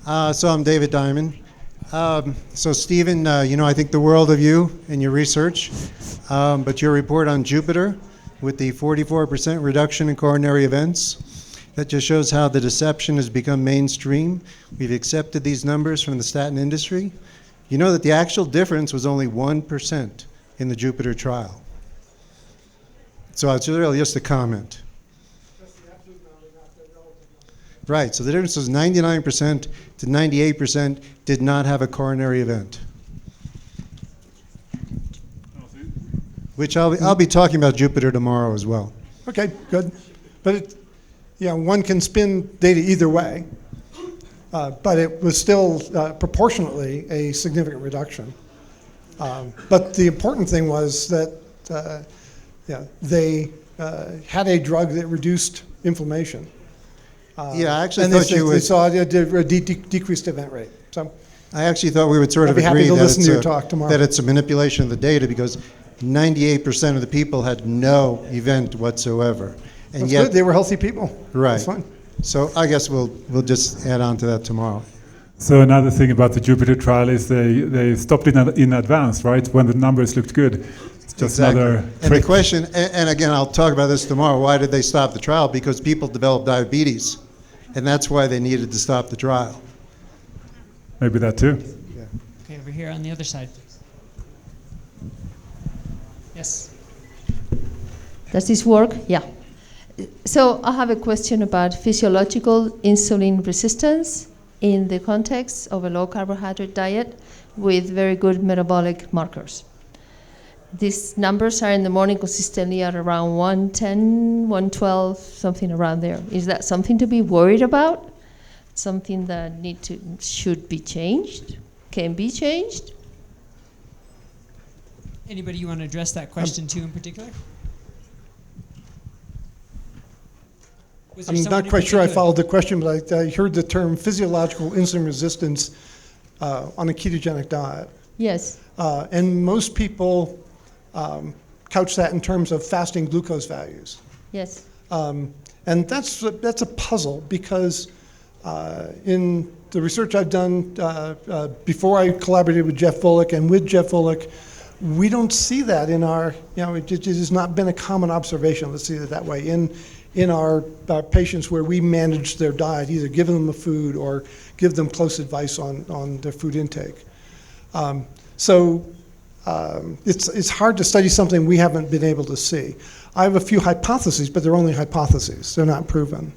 So I'm David Diamond. So Stephen, I think the world of you and your research, but your report on Jupiter with the 44% reduction in coronary events, that just shows how the deception has become mainstream. We've accepted these numbers from the statin industry. You know that the actual difference was only 1% in the Jupiter trial. So it's really just a comment. Right, so the difference was 99% to 98% did not have a coronary event. Which I'll be talking about Jupiter tomorrow as well. Okay, good. But one can spin data either way, but it was still proportionately a significant reduction. But the important thing was that they had a drug that reduced inflammation. I actually thought they saw a decreased event rate. So I actually thought we would sort of agree that it's a manipulation of the data because 98% of the people had no event whatsoever. And that's yet, good. They were healthy people. Right. That's fine. So I guess we'll just add on to that tomorrow. So another thing about the Jupiter trial is they stopped in advance, right? When the numbers looked good. It's just another trick. And the question, and again, I'll talk about this tomorrow, why did they stop the trial? Because people developed diabetes, and that's why they needed to stop the trial. Maybe that too. Yeah. Okay, over here on the other side. Yes. Does this work? Yeah. So I have a question about physiological insulin resistance in the context of a low carbohydrate diet with very good metabolic markers. These numbers are in the morning consistently at around 110, 112, something around there. Is that something to be worried about? Something that should be changed? Can be changed? Anybody you want to address that question to in particular? I'm not quite sure I followed the question, but I heard the term physiological insulin resistance on a ketogenic diet. Yes. And most people couch that in terms of fasting glucose values. Yes. And that's a puzzle because in the research I've done before I collaborated with Jeff Volek and with Jeff Volek, we don't see that in our, it has not been a common observation, let's see it that way, in our patients where we manage their diet, either give them a food or give them close advice on their food intake. So it's hard to study something we haven't been able to see. I have a few hypotheses, but they're only hypotheses. They're not proven.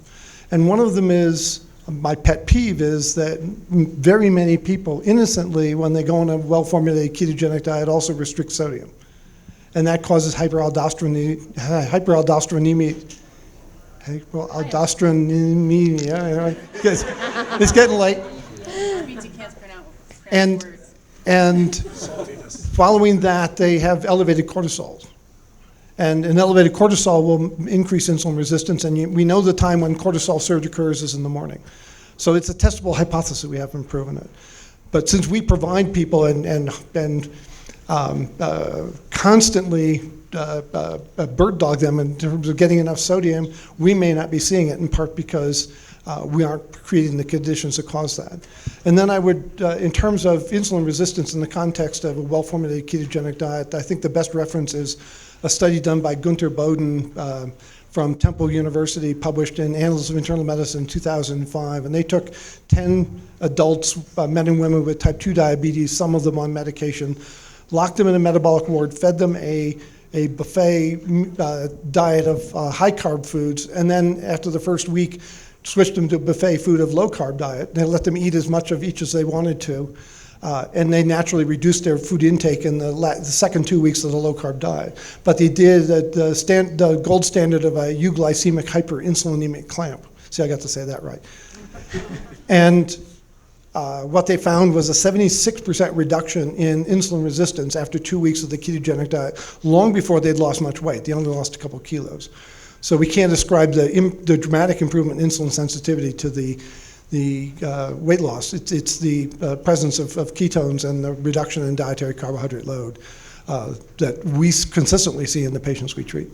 And one of them is, my pet peeve is that very many people innocently, when they go on a well-formulated ketogenic diet, also restrict sodium. And that causes hyperaldosteronemia. It's getting late. And following that, they have elevated cortisol. And an elevated cortisol will increase insulin resistance, and we know the time when cortisol surge occurs is in the morning. So it's a testable hypothesis, we haven't proven it. But since we provide people and constantly bird dog them in terms of getting enough sodium, we may not be seeing it, in part because we aren't creating the conditions that cause that. And then I would, in terms of insulin resistance in the context of a well-formulated ketogenic diet, I think the best reference is a study done by Gunther Boden from Temple University, published in Annals of Internal Medicine in 2005. And they took 10 adults, men and women with type 2 diabetes, some of them on medication, locked them in a metabolic ward, fed them a buffet diet of high-carb foods, and then after the first week, switched them to a buffet food of low-carb diet. They let them eat as much of each as they wanted to, and they naturally reduced their food intake in the second 2 weeks of the low-carb diet. But they did the gold standard of a euglycemic hyperinsulinemic clamp. See, I got to say that right. And what they found was a 76% reduction in insulin resistance after 2 weeks of the ketogenic diet, long before they'd lost much weight. They only lost a couple kilos. So we can't ascribe the dramatic improvement in insulin sensitivity to the weight loss. It's the presence of ketones and the reduction in dietary carbohydrate load that we consistently see in the patients we treat.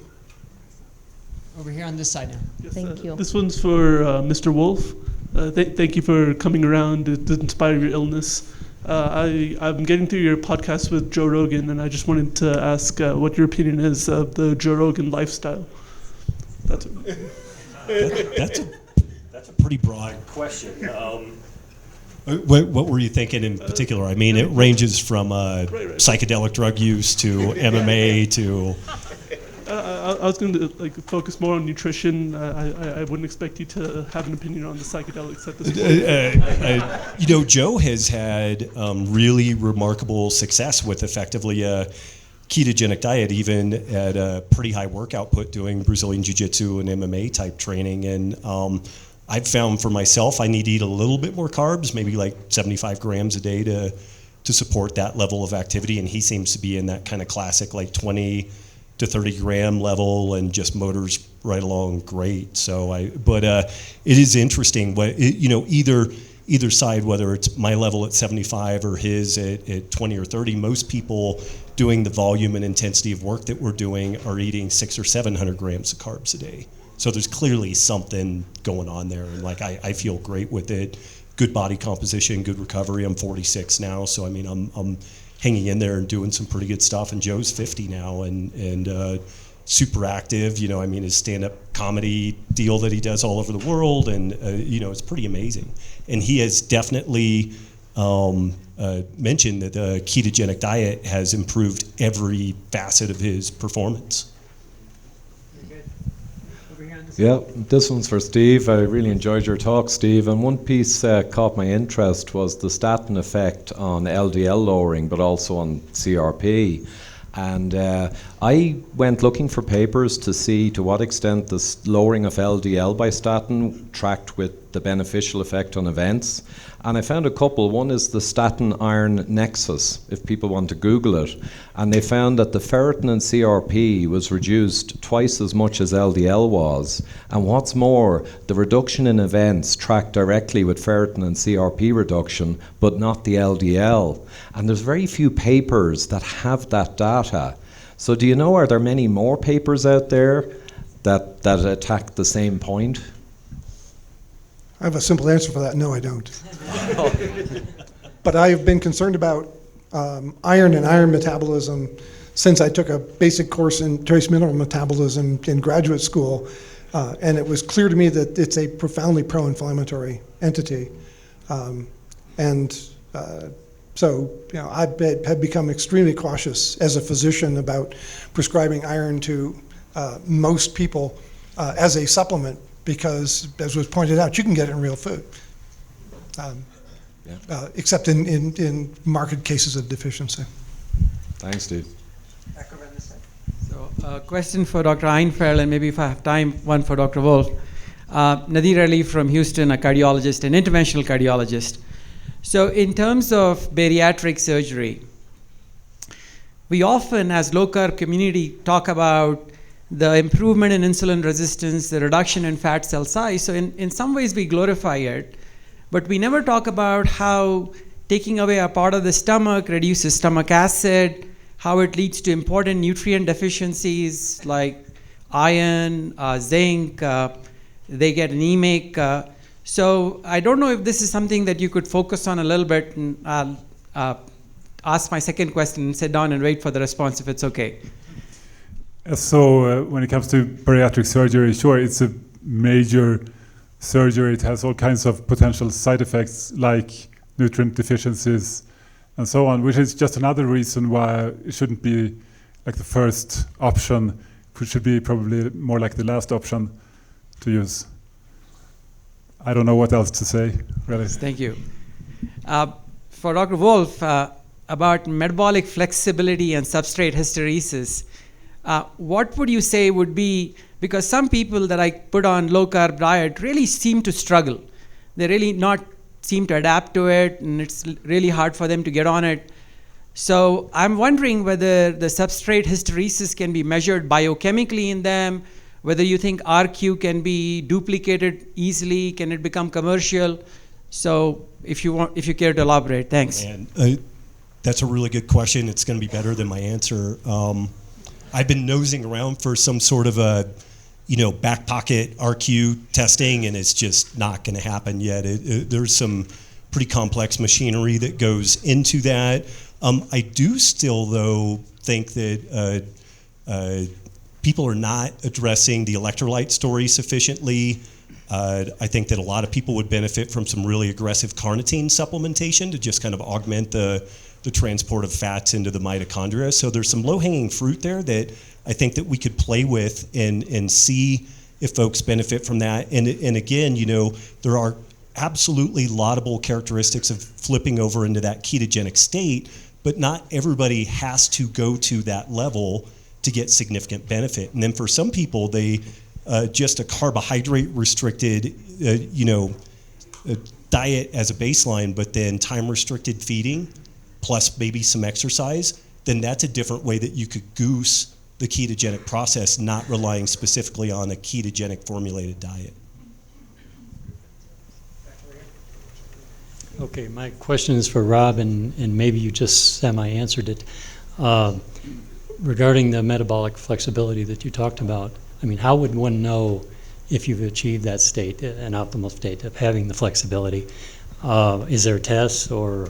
Over here on this side now. Thank you. This one's for Mr. Wolf. Thank you for coming around in spite of your illness. I'm getting through your podcast with Joe Rogan, and I just wanted to ask what your opinion is of the Joe Rogan lifestyle. That's a pretty broad question. What were you thinking in particular? I mean, it ranges from psychedelic drug use to MMA to. I was going to focus more on nutrition. I wouldn't expect you to have an opinion on the psychedelics at this point. Joe has had really remarkable success with effectively a ketogenic diet, even at a pretty high work output, doing Brazilian Jiu-Jitsu and MMA type training. And I've found for myself, I need to eat a little bit more carbs, maybe like 75 grams a day to support that level of activity. And he seems to be in that kind of classic, like 20 to 30 gram level, and just motors right along great. So it is interesting. Either side, whether it's my level at 75 or his at 20 or 30, most people doing the volume and intensity of work that we're doing are eating 600 or 700 grams of carbs a day. So there's clearly something going on there, and I feel great with it. Good body composition, good recovery. I'm 46 now, so I mean I'm hanging in there and doing some pretty good stuff. And Joe's 50 now and super active. His stand-up comedy deal that he does all over the world, and it's pretty amazing. And he has definitely mentioned that the ketogenic diet has improved every facet of his performance. Yeah, this one's for Steve. I really enjoyed your talk, Steve. And one piece caught my interest was the statin effect on LDL lowering, but also on CRP. And I went looking for papers to see to what extent the lowering of LDL by statin tracked with the beneficial effect on events. And I found a couple. One is the statin iron nexus, if people want to Google it. And they found that the ferritin in CRP was reduced twice as much as LDL was. And what's more, the reduction in events tracked directly with ferritin and CRP reduction, but not the LDL. And there's very few papers that have that data. So do you know, are there many more papers out there that attack the same point? I have a simple answer for that. No, I don't. But I have been concerned about iron and iron metabolism since I took a basic course in trace mineral metabolism in graduate school. And it was clear to me that it's a profoundly pro-inflammatory entity. So I have become extremely cautious as a physician about prescribing iron to most people as a supplement, because, as was pointed out, you can get it in real food, except in marked cases of deficiency. Thanks, Steve. So, a question for Dr. Eenfeldt, and maybe if I have time, one for Dr. Wolf. Nadir Ali from Houston, a cardiologist, an interventional cardiologist. So in terms of bariatric surgery, we often, as low-carb community, talk about the improvement in insulin resistance, the reduction in fat cell size. So in some ways we glorify it, but we never talk about how taking away a part of the stomach reduces stomach acid, how it leads to important nutrient deficiencies like iron, zinc, they get anemic. So I don't know if this is something that you could focus on a little bit, and I'll ask my second question and sit down and wait for the response if it's okay. So when it comes to bariatric surgery, sure, it's a major surgery. It has all kinds of potential side effects like nutrient deficiencies and so on, which is just another reason why it shouldn't be like the first option. It should be probably more like the last option to use. I don't know what else to say, really. Thank you. For Dr. Wolf, about metabolic flexibility and substrate hysteresis, what would you say would be, because some people that I put on low-carb diet really seem to struggle. They really not seem to adapt to it, and it's really hard for them to get on it. So I'm wondering whether the substrate hysteresis can be measured biochemically in them, whether you think RQ can be duplicated easily, can it become commercial? So if you care to elaborate, thanks. That's a really good question. It's going to be better than my answer. I've been nosing around for some sort of a back pocket RQ testing, and it's just not going to happen yet. There's some pretty complex machinery that goes into that. I do still, though, think that people are not addressing the electrolyte story sufficiently. I think that a lot of people would benefit from some really aggressive carnitine supplementation to just kind of augment the transport of fats into the mitochondria. So there's some low-hanging fruit there that I think that we could play with and see if folks benefit from that. And again, there are absolutely laudable characteristics of flipping over into that ketogenic state, but not everybody has to go to that level to get significant benefit. And then for some people, they just a carbohydrate restricted, diet as a baseline, but then time restricted feeding plus maybe some exercise, then that's a different way that you could goose the ketogenic process, not relying specifically on a ketogenic formulated diet. Okay, my question is for Rob, and maybe you just semi-answered it. Regarding the metabolic flexibility that you talked about, I mean, how would one know if you've achieved that state, an optimal state of having the flexibility? Is there tests, or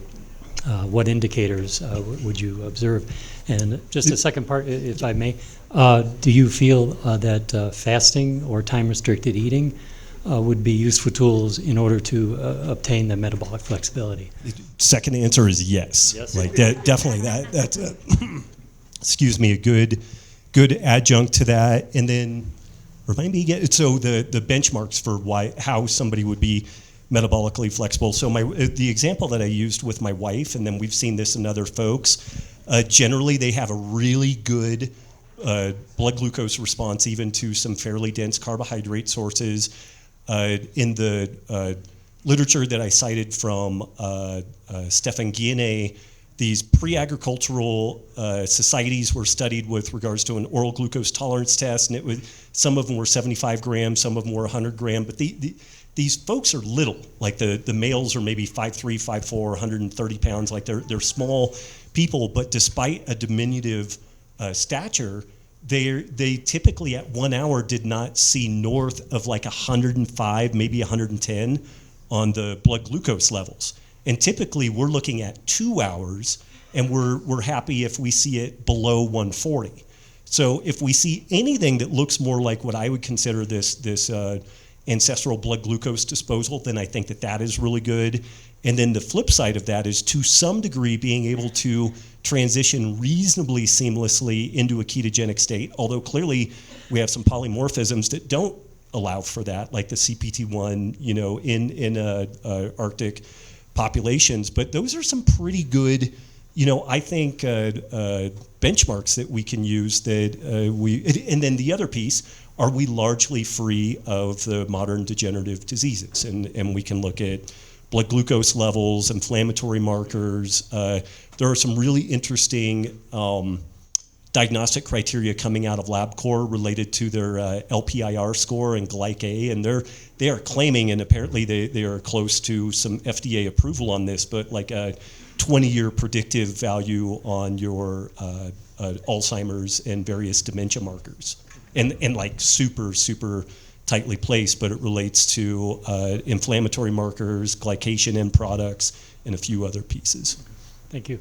what indicators would you observe? And just a second part, if I may, do you feel that fasting or time-restricted eating would be useful tools in order to obtain the metabolic flexibility? Second answer is yes. Like that, definitely that's excuse me, a good adjunct to that. And then remind me again, so the benchmarks for how somebody would be metabolically flexible. So the example that I used with my wife, and then we've seen this in other folks, generally they have a really good blood glucose response even to some fairly dense carbohydrate sources. In the literature that I cited from Stefan Guillenet, these pre-agricultural societies were studied with regards to an oral glucose tolerance test, and some of them were 75 grams, some of them were 100 grams, but these folks are little. Like the males are maybe 5'3", 5'4", 130 pounds. Like they're small people, but despite a diminutive stature, they typically at 1 hour did not see north of like 105, maybe 110 on the blood glucose levels. And typically we're looking at 2 hours, and we're happy if we see it below 140. So if we see anything that looks more like what I would consider this ancestral blood glucose disposal, then I think that is really good. And then the flip side of that is, to some degree, being able to transition reasonably seamlessly into a ketogenic state, although clearly we have some polymorphisms that don't allow for that, like the CPT1, in Arctic populations. But those are some pretty good, I think, benchmarks that we can use and then the other piece, are we largely free of the modern degenerative diseases? And we can look at blood glucose levels, inflammatory markers. There are some really interesting diagnostic criteria coming out of LabCorp related to their LPIR score and Glyc-A, and they are claiming, and apparently they are close to some FDA approval on this, but like a 20-year predictive value on your Alzheimer's and various dementia markers. And like super tightly placed, but it relates to inflammatory markers, glycation end products, and a few other pieces. Thank you.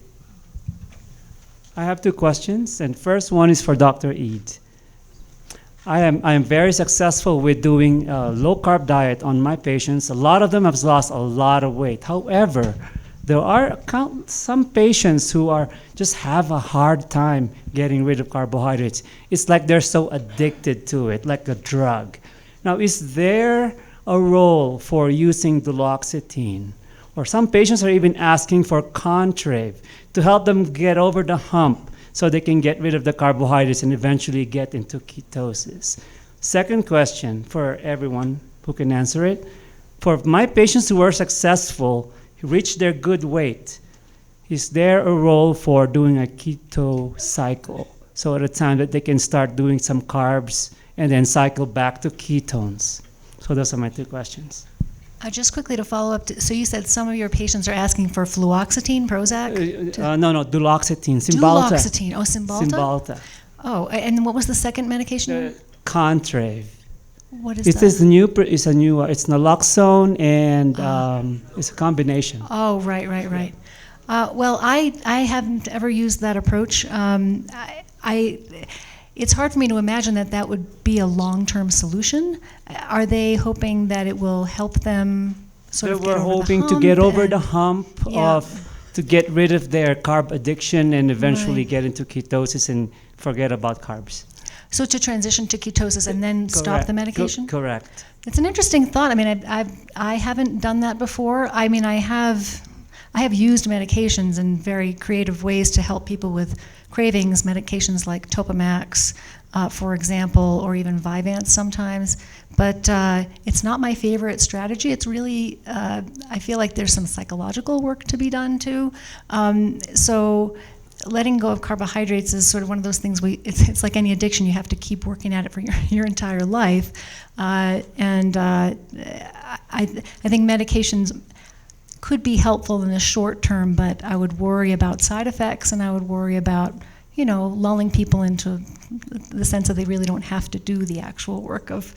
I have 2 questions, and first one is for Dr. Eid. I am very successful with doing a low-carb diet on my patients. A lot of them have lost a lot of weight. However, there are some patients who just have a hard time getting rid of carbohydrates. It's like they're so addicted to it, like a drug. Now, is there a role for using duloxetine? Or some patients are even asking for Contrave to help them get over the hump so they can get rid of the carbohydrates and eventually get into ketosis. Second question for everyone who can answer it. For my patients who are successful, reach their good weight, is there a role for doing a keto cycle? So at a time that they can start doing some carbs and then cycle back to ketones. So those are my 2 questions. Just quickly to follow up, so you said some of your patients are asking for fluoxetine, Prozac? No, duloxetine, Cymbalta. Duloxetine, Cymbalta? Cymbalta. Oh, and what was the second medication? Contrave. What is It's that? this new. It's a new. It's naloxone and it's a combination. Oh, right. Well, I haven't ever used that approach. It's hard for me to imagine that would be a long-term solution. Are they hoping that it will help them sort of get We're over the hoping to hump get over and- the hump Yeah. to get rid of their carb addiction and eventually Right. get into ketosis and forget about carbs. So to transition to ketosis and then stop Correct. the medication? Correct. It's an interesting thought. I mean, I haven't done that before. I mean, I have used medications in very creative ways to help people with cravings, medications like Topamax, for example, or even Vyvanse sometimes. But it's not my favorite strategy. It's really, I feel like there's some psychological work to be done too. So letting go of carbohydrates is sort of one of those things it's like any addiction. You have to keep working at it for your entire life. I think medications could be helpful in the short term, but I would worry about side effects, and I would worry about, lulling people into the sense that they really don't have to do the actual work of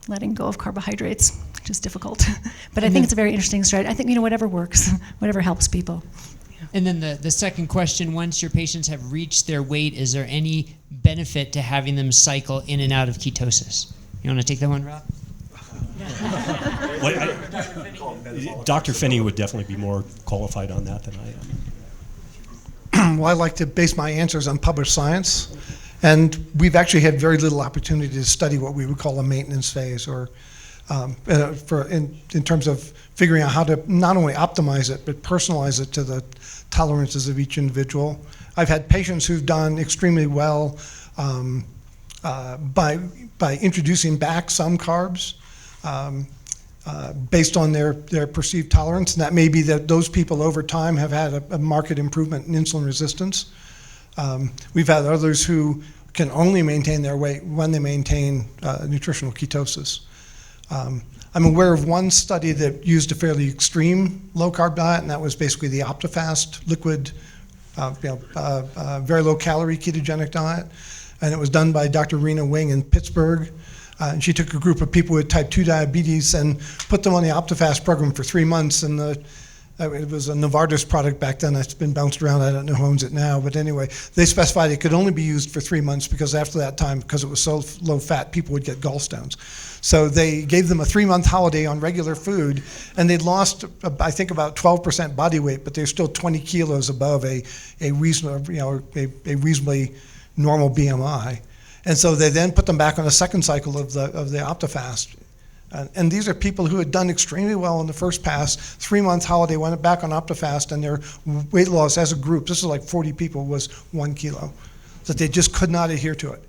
letting go of carbohydrates, which is difficult. But I think it's a very interesting strategy. I think, whatever works, whatever helps people. And then the second question, once your patients have reached their weight, is there any benefit to having them cycle in and out of ketosis? You want to take that one, Rob? Dr. Phinney would definitely be more qualified on that than I am. Well, I like to base my answers on published science, and we've actually had very little opportunity to study what we would call a maintenance phase, or in terms of figuring out how to not only optimize it but personalize it to the tolerances of each individual. I've had patients who've done extremely well by introducing back some carbs based on their perceived tolerance, and that may be that those people over time have had a marked improvement in insulin resistance. We've had others who can only maintain their weight when they maintain nutritional ketosis. I'm aware of one study that used a fairly extreme low-carb diet, and that was basically the OptiFast liquid, very low-calorie ketogenic diet, and it was done by Dr. Rena Wing in Pittsburgh. And she took a group of people with type 2 diabetes and put them on the OptiFast program for 3 months. And it was a Novartis product back then. It's been bounced around. I don't know who owns it now. But anyway, they specified it could only be used for 3 months because after that time, because it was so low fat, people would get gallstones. So they gave them a 3-month holiday on regular food, and they'd lost, I think, about 12% body weight, but they're still 20 kilos above a reasonably normal BMI. And so they then put them back on a second cycle of the OptiFast. And these are people who had done extremely well in the first pass, 3-month holiday, went back on OptiFast, and their weight loss as a group, this is like 40 people, was 1 kilo. That they just could not adhere to it.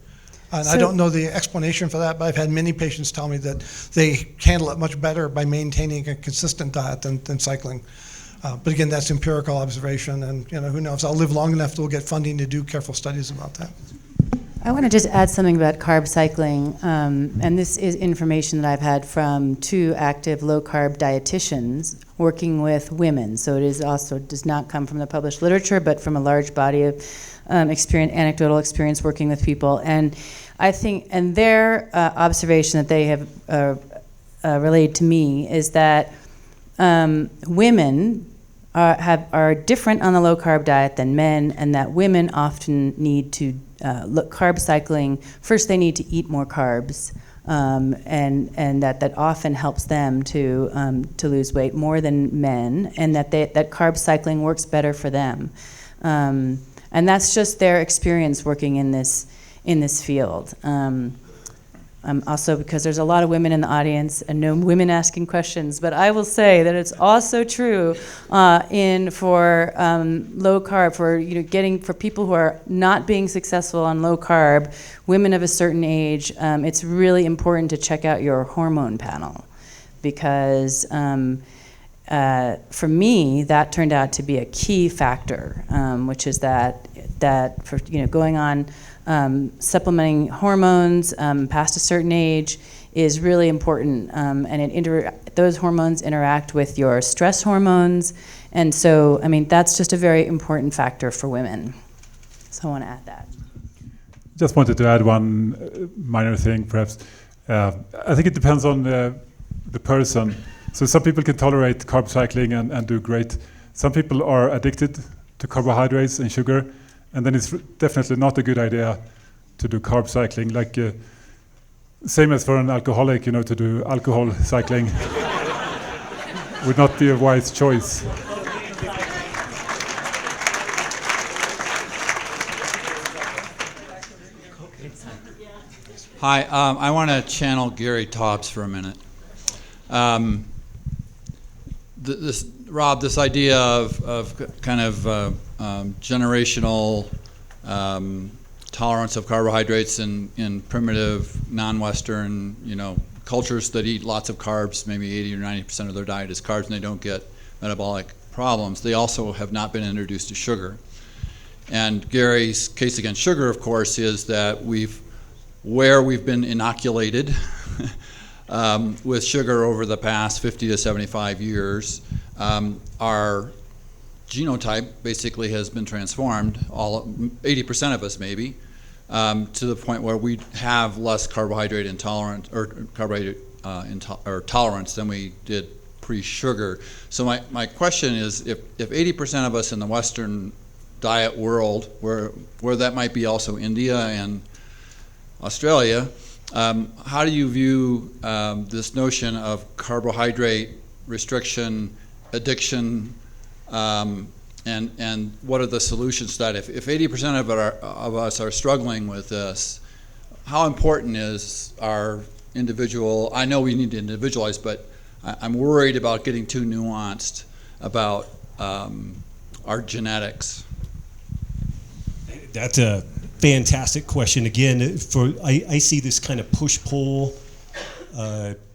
And I don't know the explanation for that, but I've had many patients tell me that they handle it much better by maintaining a consistent diet than cycling. But again, that's empirical observation, and who knows? I'll live long enough to get funding to do careful studies about that. I want to just add something about carb cycling, and this is information that I've had from 2 active low-carb dietitians working with women. So it is also does not come from the published literature, but from a large body of anecdotal experience working with people. And I think, and their observation that they have relayed to me is that women are different on the low-carb diet than men, and that women often need to carb cycling. First, they need to eat more carbs, and that often helps them to lose weight more than men, and that carb cycling works better for them. And that's just their experience working in this field. Also, because there's a lot of women in the audience and no women asking questions, but I will say that it's also true for low carb, for people who are not being successful on low carb, women of a certain age. It's really important to check out your hormone panel, because for me that turned out to be a key factor, which is that for going on. Supplementing hormones past a certain age is really important, and those hormones interact with your stress hormones, and so that's just a very important factor for women. So I want to add that. Just wanted to add one minor thing, perhaps. I think it depends on the person. So some people can tolerate carb cycling and do great. Some people are addicted to carbohydrates and sugar, and then it's definitely not a good idea to do carb cycling. Like same as for an alcoholic, you know, to do alcohol cycling would not be a wise choice. Hi, I want to channel Gary Taubes for a minute. Rob, this idea of kind of generational tolerance of carbohydrates in primitive, non-Western, cultures that eat lots of carbs, maybe 80 or 90% of their diet is carbs, and they don't get metabolic problems. They also have not been introduced to sugar. And Gary's case against sugar, of course, is that where we've been inoculated with sugar over the past 50 to 75 years, our genotype basically has been transformed, 80% of us maybe, to the point where we have less carbohydrate intolerance or carbohydrate tolerance than we did pre-sugar. So my question is, if 80% of us in the Western diet world, where that might be also India and Australia, how do you view this notion of carbohydrate restriction, addiction, and what are the solutions to that? If 80% of us are struggling with this, how important is our individual? I know we need to individualize, but I'm worried about getting too nuanced about our genetics. That's a fantastic question. Again, I see this kind of push-pull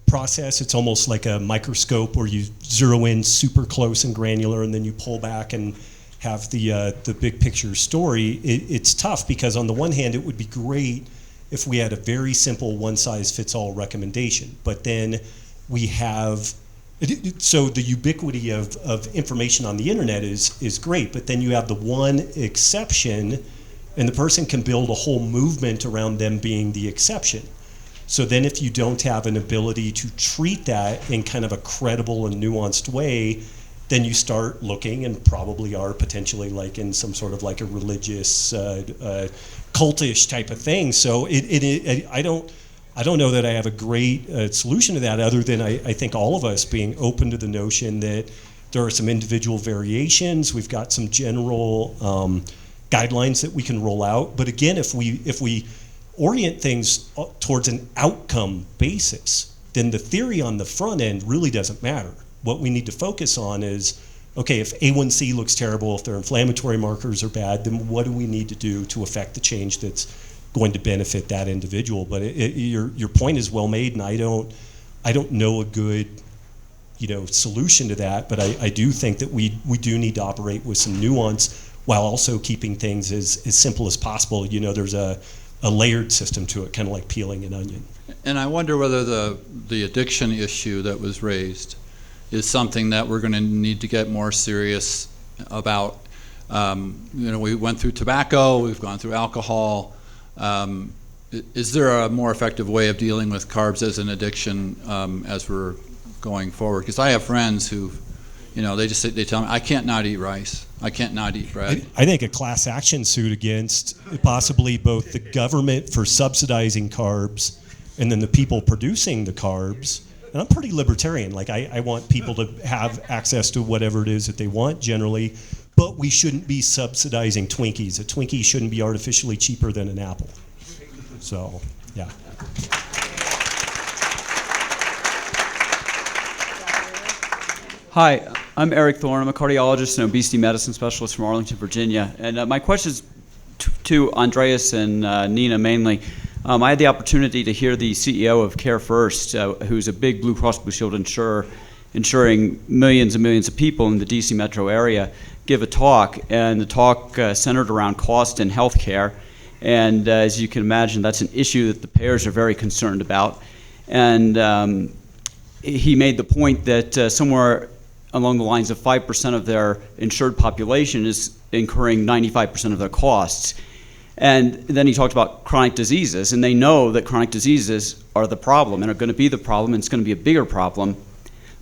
process. It's almost like a microscope where you zero in super close and granular, and then you pull back and have the big picture story. It's tough because on the one hand, it would be great if we had a very simple one-size-fits-all recommendation, but then we have. So the ubiquity of information on the internet is great, but then you have the one exception, and the person can build a whole movement around them being the exception. So then if you don't have an ability to treat that in kind of a credible and nuanced way, then you start looking and probably are potentially like in some sort of like a religious, cultish type of thing. So I don't know that I have a great solution to that, other than I think all of us being open to the notion that there are some individual variations. We've got some general guidelines that we can roll out. But again, if we orient things towards an outcome basis, then the theory on the front end really doesn't matter. What we need to focus on is, okay, if A1C looks terrible, if their inflammatory markers are bad, then what do we need to do to affect the change that's going to benefit that individual? But your point is well made, and I don't know a good solution to that. But I do think that we do need to operate with some nuance while also keeping things as simple as possible. There's a layered system to it, kind of like peeling an onion. And I wonder whether the addiction issue that was raised is something that we're going to need to get more serious about. We went through tobacco, we've gone through alcohol. Is there a more effective way of dealing with carbs as an addiction as we're going forward? Because I have friends who, they tell me, I can't not eat rice. I can't not eat bread. I think a class action suit against possibly both the government for subsidizing carbs and then the people producing the carbs. And I'm pretty libertarian. Like I want people to have access to whatever it is that they want generally, but we shouldn't be subsidizing Twinkies. A Twinkie shouldn't be artificially cheaper than an apple. So, yeah. Hi, I'm Eric Thorne. I'm a cardiologist and obesity medicine specialist from Arlington, Virginia. And my question is to Andreas and Nina mainly. I had the opportunity to hear the CEO of Care First, who's a big Blue Cross Blue Shield insurer, insuring millions and millions of people in the DC metro area, give a talk. And the talk centered around cost and health care. And as you can imagine, that's an issue that the payers are very concerned about. And he made the point that somewhere along the lines of 5% of their insured population is incurring 95% of their costs. And then he talked about chronic diseases, and they know that chronic diseases are the problem and are going to be the problem, and it's going to be a bigger problem.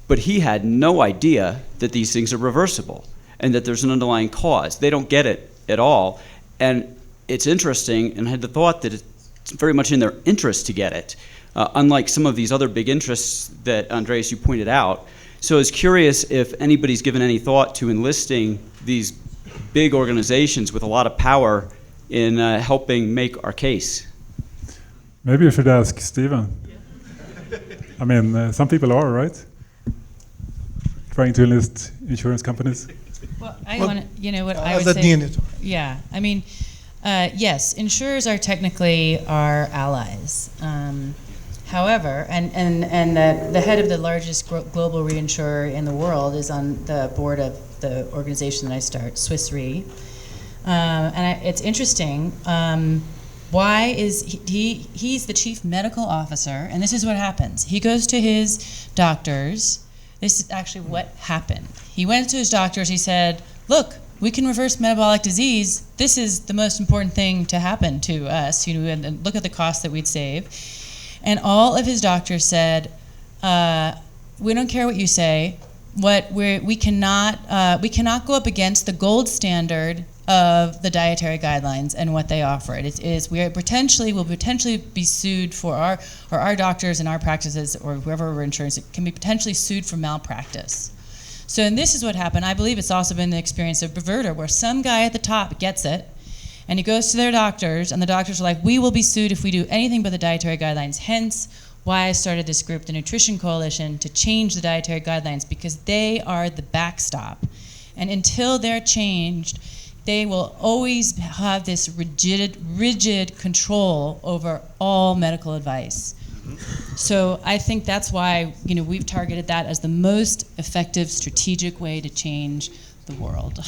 But he had no idea that these things are reversible and that there's an underlying cause. They don't get it at all. And it's interesting, and I had the thought that it's very much in their interest to get it, unlike some of these other big interests that, Andreas, you pointed out. So I was curious if anybody's given any thought to enlisting these big organizations with a lot of power in helping make our case. Maybe you should ask Stephen. I mean, some people are, right? Trying to enlist insurance companies. Well, I want to, you know what I would say. Yeah, I mean, yes, insurers are technically our allies. However, and the head of the largest global reinsurer in the world is on the board of the organization that I start, Swiss Re. It's interesting. Why is he's the chief medical officer, and this is what happens. He goes to his doctors. This is actually what happened. He went to his doctors. He said, look, we can reverse metabolic disease. This is the most important thing to happen to us, you know, and look at the cost that we'd save. And all of his doctors said, we don't care what you say. We cannot go up against the gold standard of the dietary guidelines and what they offer. We will potentially be sued for our doctors and our practices, or whoever we're insurance, it can be potentially sued for malpractice. So, and this is what happened. I believe it's also been the experience of Perverter, where some guy at the top gets it, and he goes to their doctors, and the doctors are like, we will be sued if we do anything but the dietary guidelines. Hence, why I started this group, the Nutrition Coalition, to change the dietary guidelines, because they are the backstop. And until they're changed, they will always have this rigid control over all medical advice. So I think that's why, you know, we've targeted that as the most effective strategic way to change the world.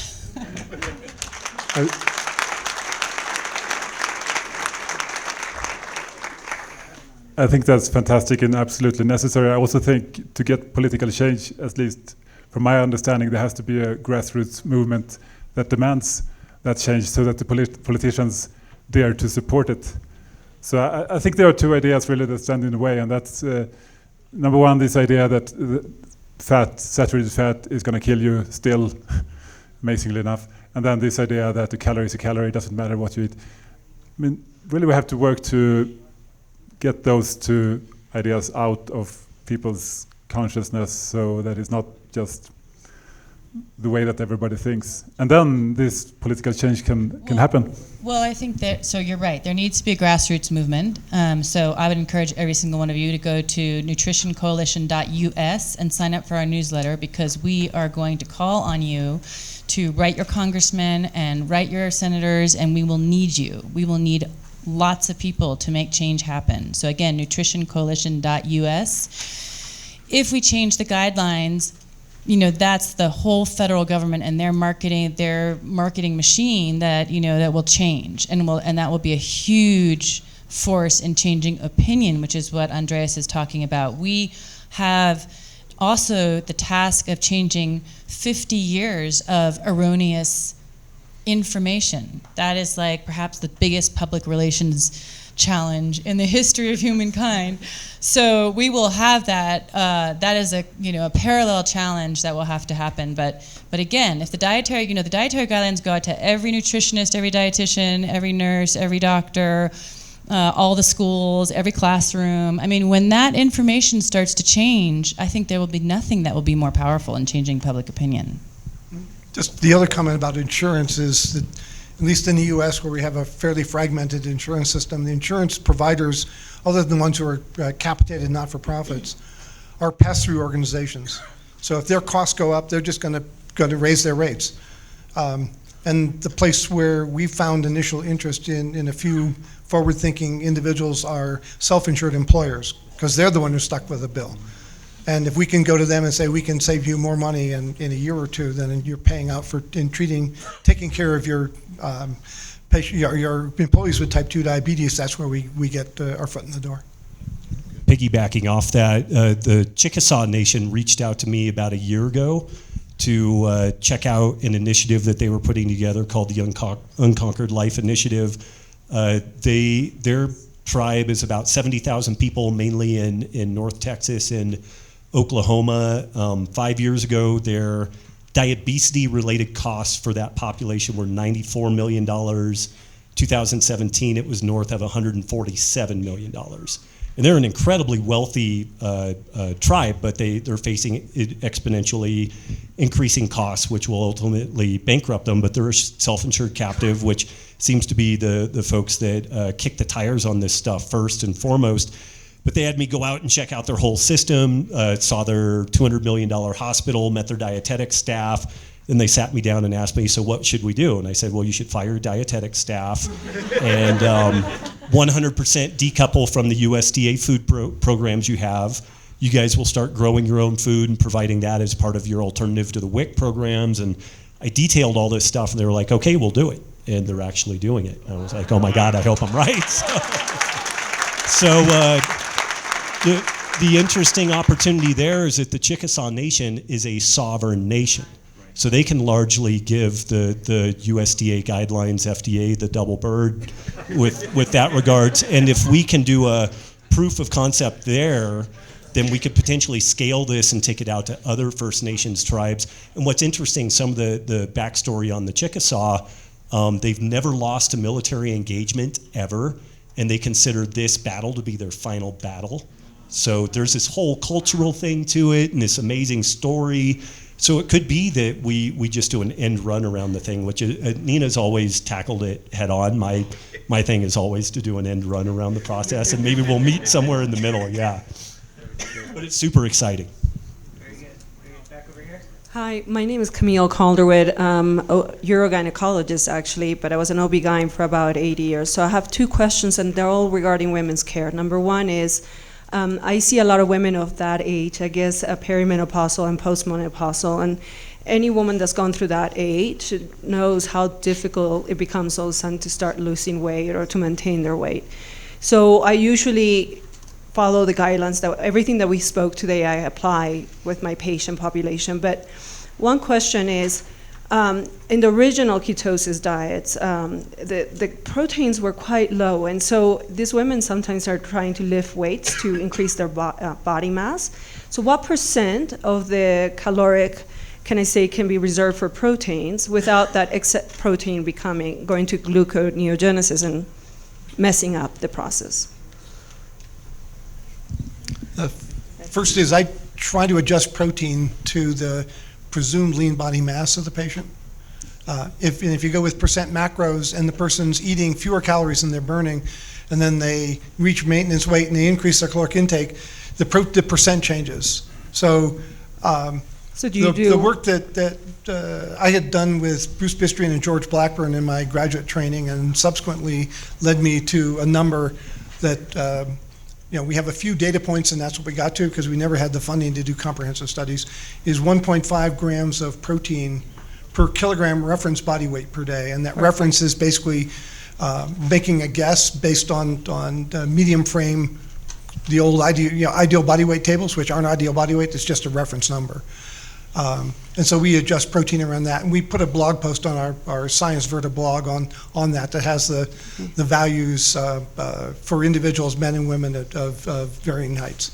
I think that's fantastic and absolutely necessary. I also think to get political change, at least from my understanding, there has to be a grassroots movement that demands that change so that the politicians dare to support it. So I think there are two ideas really that stand in the way, and that's number one, this idea that saturated fat is going to kill you still, amazingly enough, and then this idea that a calorie is a calorie, doesn't matter what you eat. I mean, really we have to work to get those two ideas out of people's consciousness so that it's not just the way that everybody thinks. And then this political change can happen. Well, I think that, so you're right, there needs to be a grassroots movement. So I would encourage every single one of you to go to nutritioncoalition.us and sign up for our newsletter, because we are going to call on you to write your congressmen and write your senators, and we will need you. We will need lots of people to make change happen. So again, nutritioncoalition.us. If we change the guidelines, you know, that's the whole federal government and their marketing machine that, you know, that will change, and that will be a huge force in changing opinion, which is what Andreas is talking about. We have also the task of changing 50 years of erroneous information. That is like perhaps the biggest public relations challenge in the history of humankind. So we will have that. That is a parallel challenge that will have to happen. But again, if the dietary guidelines go out to every nutritionist, every dietitian, every nurse, every doctor, all the schools, every classroom. I mean, when that information starts to change, I think there will be nothing that will be more powerful in changing public opinion. Just the other comment about insurance is that, at least in the U.S., where we have a fairly fragmented insurance system, the insurance providers, other than the ones who are capitated not-for-profits, are pass-through organizations. So if their costs go up, they're just going to raise their rates. And the place where we found initial interest in a few forward-thinking individuals are self-insured employers, because they're the one who's stuck with a bill. And if we can go to them and say, we can save you more money in a year or two than you're paying out taking care of your employees with type 2 diabetes, that's where we get our foot in the door. Piggybacking off that, the Chickasaw Nation reached out to me about a year ago to check out an initiative that they were putting together called the Unconquered Life Initiative. Their tribe is about 70,000 people, mainly in North Texas and Oklahoma. 5 years ago, their diabetes-related costs for that population were $94 million. 2017, it was north of $147 million. And they're an incredibly wealthy tribe, but they're facing exponentially increasing costs, which will ultimately bankrupt them. But they're a self-insured captive, which seems to be the folks that kick the tires on this stuff first and foremost. But they had me go out and check out their whole system, saw their $200 million hospital, met their dietetic staff. Then they sat me down and asked me, so what should we do? And I said, well, you should fire your dietetic staff and 100% decouple from the USDA food programs you have. You guys will start growing your own food and providing that as part of your alternative to the WIC programs. And I detailed all this stuff, and they were like, okay, we'll do it. And they're actually doing it. And I was like, oh my God, I hope I'm right. So the interesting opportunity there is that the Chickasaw Nation is a sovereign nation. So they can largely give the USDA guidelines, FDA, the double bird with that regards. And if we can do a proof of concept there, then we could potentially scale this and take it out to other First Nations tribes. And what's interesting, some of the backstory on the Chickasaw, they've never lost a military engagement ever, and they consider this battle to be their final battle. So there's this whole cultural thing to it and this amazing story. So it could be that we just do an end run around the thing, which Nina's always tackled it head on. My thing is always to do an end run around the process, and maybe we'll meet somewhere in the middle, yeah. But it's super exciting. Very good. Back over here. Hi, my name is Camille Calderwood, urogynecologist actually, but I was an OB-GYN for about 8 years. So I have two questions, and they're all regarding women's care. Number one is, I see a lot of women of that age, I guess perimenopausal and postmenopausal, and any woman that's gone through that age knows how difficult it becomes all of a sudden to start losing weight or to maintain their weight. So I usually follow the guidelines, that everything that we spoke today I apply with my patient population. But one question is, in the original ketosis diets, the proteins were quite low, and so these women sometimes are trying to lift weights to increase their body mass. So what percent of the caloric, can be reserved for proteins without that excess protein going to gluconeogenesis and messing up the process? First is I try to adjust protein to the presumed lean body mass of the patient. If you go with percent macros and the person's eating fewer calories than they're burning, and then they reach maintenance weight and they increase their caloric intake, the percent changes. So, the work that I had done with Bruce Bistrian and George Blackburn in my graduate training, and subsequently led me to a number that we have a few data points, and that's what we got to because we never had the funding to do comprehensive studies, is 1.5 grams of protein per kilogram reference body weight per day. And that reference is basically making a guess based on medium frame, the old ideal body weight tables, which aren't ideal body weight, it's just a reference number. And so we adjust protein around that, and we put a blog post on our Science Verta blog on that has the values for individuals, men and women of varying heights.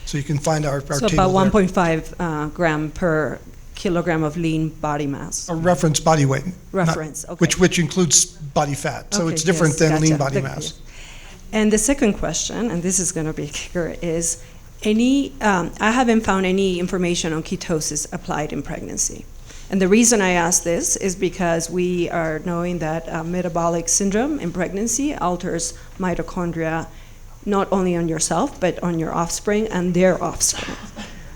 So you can find our so table about there. 1.5 gram per kilogram of lean body mass. A reference body weight. Reference, okay. okay. Which includes body fat, so it's different than lean body mass. And the second question, and this is going to be a kicker, is I haven't found any information on ketosis applied in pregnancy. And the reason I ask this is because we are knowing that metabolic syndrome in pregnancy alters mitochondria, not only on yourself, but on your offspring and their offspring.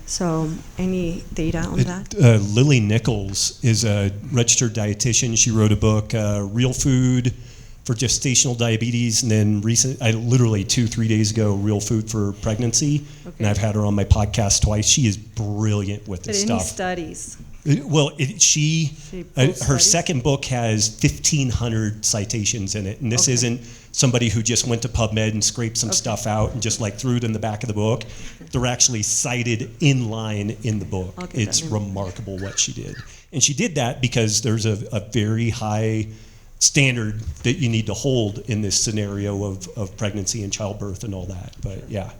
So any data on that? Lily Nichols is a registered dietitian. She wrote a book, Real Food for Gestational Diabetes, and then literally 2-3 days ago, Real Food for Pregnancy. Okay. And I've had her on my podcast twice. She is brilliant with this stuff. Any studies? Well, her second book has 1,500 citations in it, and this isn't somebody who just went to PubMed and scraped some stuff out and just threw it in the back of the book. They're actually cited in line in the book. It's remarkable what she did, and she did that because there's a very high standard that you need to hold in this scenario of pregnancy and childbirth and all that. But yeah.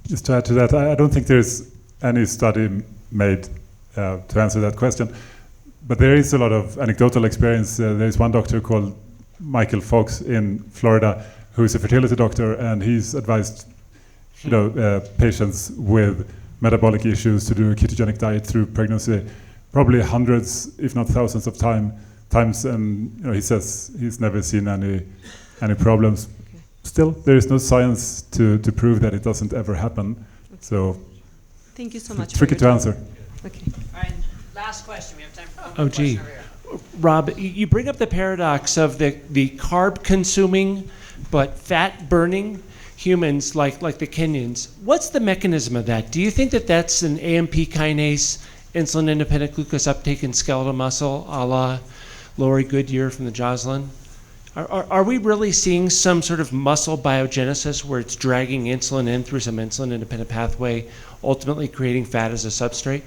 Just to add to that, I don't think there's any study made to answer that question. But there is a lot of anecdotal experience. There's one doctor called Michael Fox in Florida who is a fertility doctor, and he's advised patients with metabolic issues to do a ketogenic diet through pregnancy, probably hundreds, if not thousands of times, and he says he's never seen any problems. Okay. Still, there is no science to prove that it doesn't ever happen. Okay. So thank you so much. Tricky to answer. Okay. All right, last question. We have time for one more question over here. Rob, you bring up the paradox of the carb-consuming but fat-burning humans like the Kenyans. What's the mechanism of that? Do you think that that's an AMP kinase, insulin-independent glucose uptake in skeletal muscle, a la Lori Goodyear from the Joslin? Are we really seeing some sort of muscle biogenesis where it's dragging insulin in through some insulin-independent pathway, ultimately creating fat as a substrate?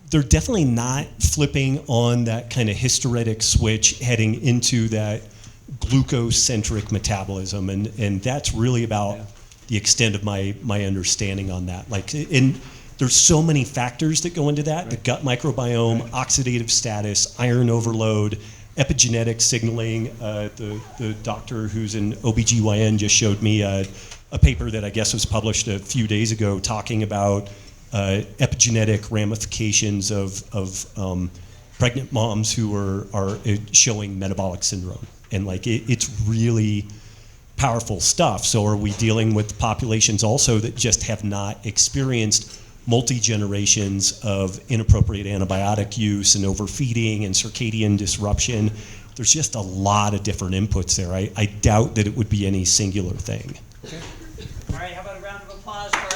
They're definitely not flipping on that kind of hysteretic switch heading into that glucose-centric metabolism, and that's really about the extent of my understanding on that. There's so many factors that go into that: the gut microbiome, oxidative status, iron overload, epigenetic signaling. The doctor who's an OBGYN just showed me a paper that I guess was published a few days ago talking about epigenetic ramifications of pregnant moms who are showing metabolic syndrome. And it's really powerful stuff. So are we dealing with populations also that just have not experienced multi-generations of inappropriate antibiotic use and overfeeding and circadian disruption? There's just a lot of different inputs there. I doubt that it would be any singular thing. Okay. All right, how about a round of applause for